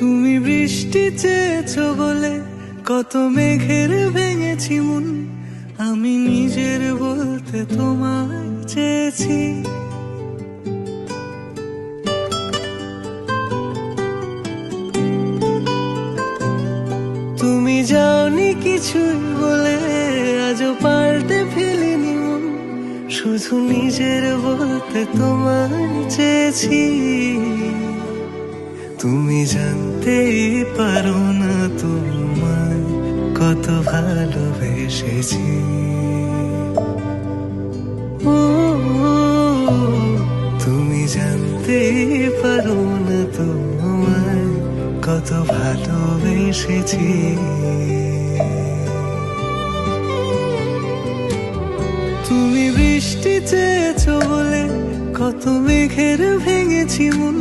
তুমি বৃষ্টি চেয়েছো বলে কত মেঘের ভেঙেছি মন, আমি নিজের বলতে তোমায় চেয়েছি। তুমি যাওনি কিছুই বলে আজও পাল্টে ফেলিনি মন, শুধু নিজের বলতে তোমায় চেয়েছি। তুমি জানতেই পারো না তোমায় কত ভালোবেসেছি। ও তুমি জানতেই পারো না তোমায় কত ভালোবেসেছি। তুমি বৃষ্টি চেয়েছো বলে কত মেঘের ভেঙেছি মন,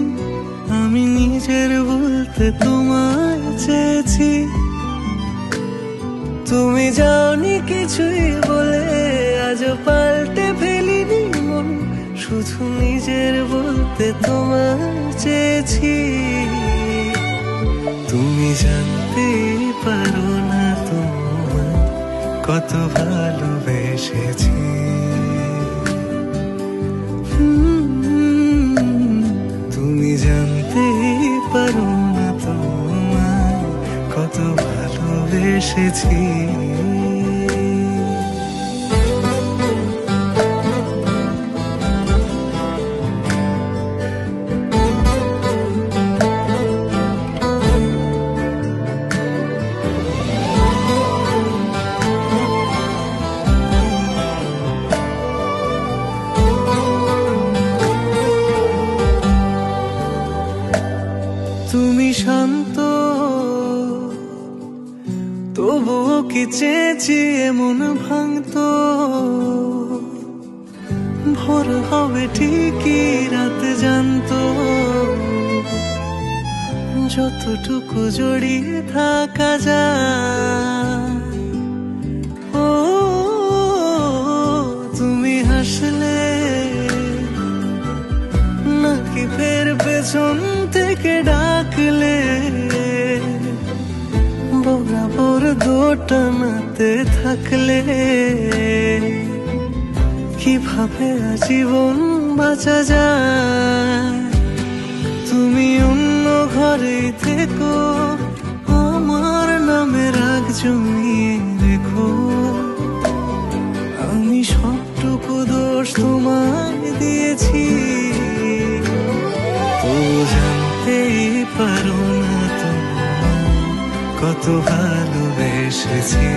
আমি নিজের বলতে তোমায় চেয়েছি। তুমি যাওনি কিছুই বলে আজও পাল্টে ফেলিনি মন, শুধু নিজের বলতে তোমায় চেয়েছি। তুমি জানতেই পারো না তোমায় কত ভালোবেসেছি। তুমি জানতেই পারো না তোমায় কত ভালোবেসেছি। তুমি শান্ত তবুও কি চেয়েছি এমন ভাঙতো, ভোর হবে ঠিকই রাত জানতো, যতটুকু জড়িয়ে থাকা যায়। ও তুমি হাসলে নাকি ফের পেছন থেকে ডাকলে, বরাবর দোটানাতে থাকলে কিভাবে আজীবন বাঁচা যায়। তুমি অন্য ঘরে থেকো, আমার নামে রাগ জমিয়ে রেখো, আমি সবটুকু দোষ তোমায় দিয়েছি। তো জানতেই পারো না তোমায় কত ভালোবেসেছি।